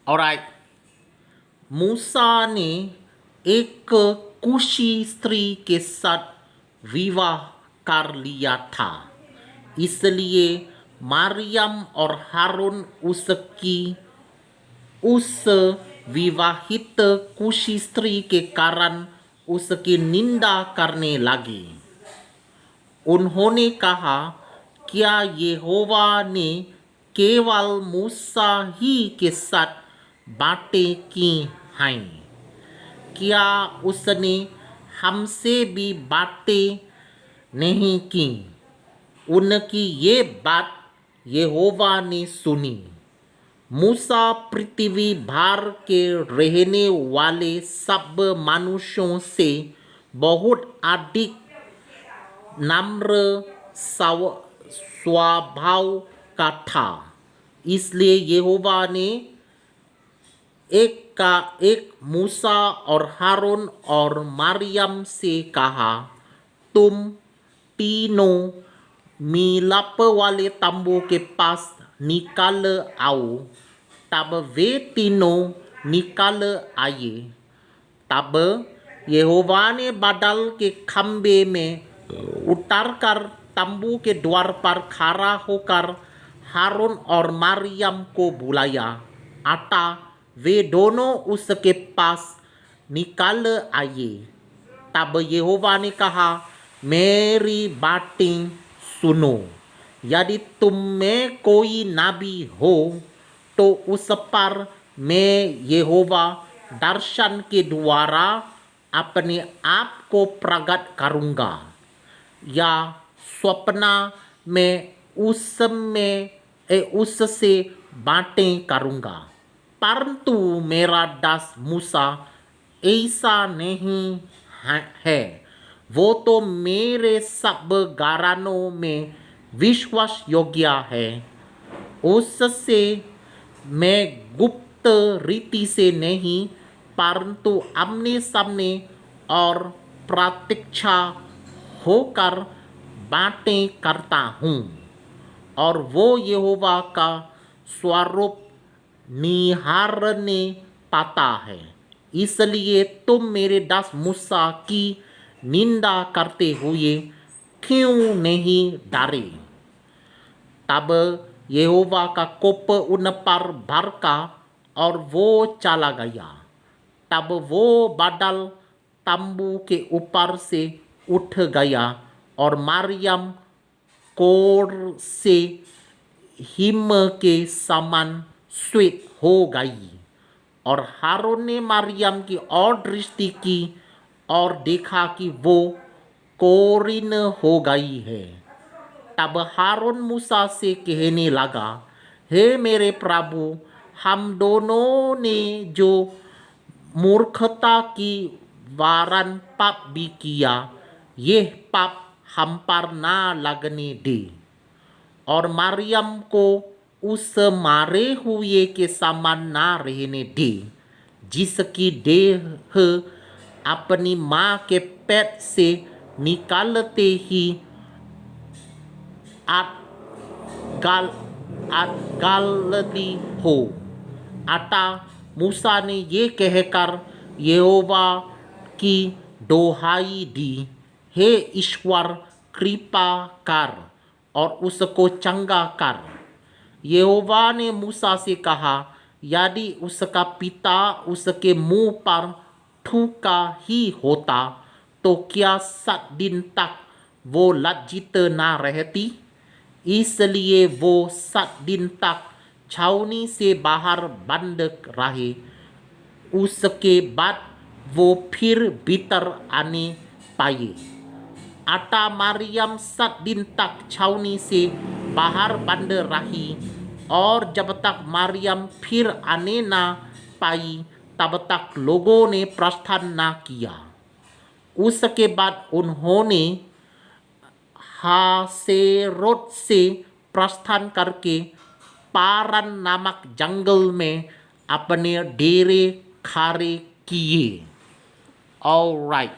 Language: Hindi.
ऑलराइट। मूसा ने एक कुशी स्त्री के साथ विवाह कर लिया था, इसलिए मरियम और हारून उस विवाहित कुशी स्त्री के कारण उसकी निंदा करने लगे। उन्होंने कहा, क्या यहोवा ने केवल मूसा ही के साथ बातें की हैं? क्या उसने हमसे भी बातें नहीं की? उनकी ये बात यहोवा ने सुनी। मूसा पृथ्वी भर के रहने वाले सब मनुष्यों से बहुत अधिक नम्र स्वभाव का था, इसलिए यहोवा ने एक मूसा और हारून और मरियम से कहा, तुम तीनों मिलाप वाले तंबू के पास निकल आओ। तब वे तीनों निकल आए। तब यहोवा ने बादल के खंबे में उतरकर तंबू के द्वार पर खड़ा होकर हारून और मरियम को बुलाया। वे दोनों उसके पास निकल आए। तब यहोवा ने कहा, मेरी बातें सुनो। यदि तुम में कोई नबी हो तो उस पर मैं यहोवा दर्शन के द्वारा अपने आप को प्रकट करूँगा, या स्वप्न में उससे बातें करूँगा। परंतु मेरा दास मूसा ऐसा नहीं है। वो तो मेरे सब घरानों में विश्वास योग्य है। उससे मैं गुप्त रीति से नहीं, परंतु आमने सामने और प्रत्यक्ष होकर बातें करता हूँ, और वो यहोवा का स्वरूप निहारने पाता है। इसलिए तुम मेरे दास मूसा की निंदा करते हुए क्यों नहीं डरे? तब यहोवा का कोप उन पर भड़का और वो चला गया। तब वो बादल तंबू के ऊपर से उठ गया और मरियम कोर से हिम के समान श्वेत हो गई। और हारून ने मरियम की ओर दृष्टि की और देखा कि वो कोरिन हो गई है। तब हारून मूसा से कहने लगा, हे मेरे प्रभु, हम दोनों ने जो मूर्खता की वारन पाप भी किया, ये पाप हम पर ना लगने दे, और मरियम को उस मारे हुए के समान ना रहने दे, जिसकी देह अपनी माँ के पेट से निकालते ही गलती हो। अतः मूसा ने ये कहकर यहोवा की दोहाई दी, हे ईश्वर, कृपा कर और उसको चंगा कर। यहोवा ने मूसा से कहा, यदि उसका पिता उसके मुंह पर थूका ही होता तो क्या 7 दिन तक वो लज्जित ना रहती? इसलिए वो 7 दिन तक छावनी से बाहर बंद रहे। उसके बाद वो फिर भीतर आने पाए। अतः मरियम 7 दिन तक छावनी से बाहर बंद रही, और जब तक मरियम फिर आने ना पाई तब तक लोगों ने प्रस्थान ना किया। उसके बाद उन्होंने हासेरोत से प्रस्थान करके पारन नामक जंगल में अपने डेरे खड़े किए। ऑलराइट।